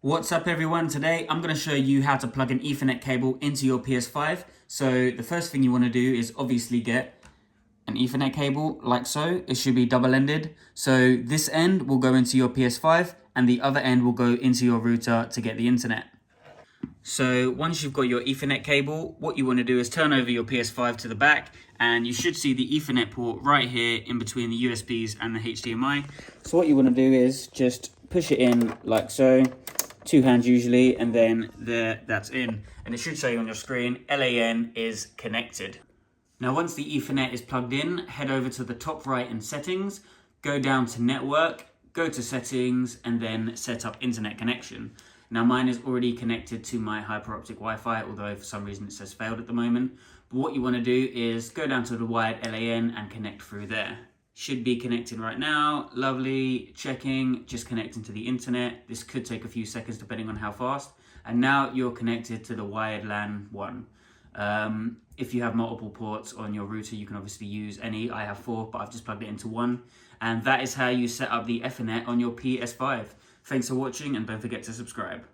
What's up everyone? Today I'm going to show you how to plug an Ethernet cable into your PS5. So the first thing you want to do is obviously get an Ethernet cable like so. It should be double-ended. So this end will go into your PS5 and the other end will go into your router to get the internet. So once you've got your Ethernet cable, what you want to do is turn over your PS5 to the back and you should see the Ethernet port right here in between the USBs and the HDMI. So what you want to do is just push it in like so, two hands usually, and then that's in. And it should show you on your screen, LAN is connected. Now once the Ethernet is plugged in, head over to the top right in settings, go down to network, go to settings, and then set up internet connection. Now mine is already connected to my hyper optic Wi-Fi, although for some reason it says failed at the moment. But what you want to do is go down to the wired LAN and connect through there. Should be connected right now. Lovely. Checking, just connecting to the internet. This could take a few seconds depending on how fast. And now you're connected to the wired LAN 1. If you have multiple ports on your router, you can obviously use any. I have 4, but I've just plugged it into 1. And that is how you set up the Ethernet on your PS5. Thanks for watching and don't forget to subscribe.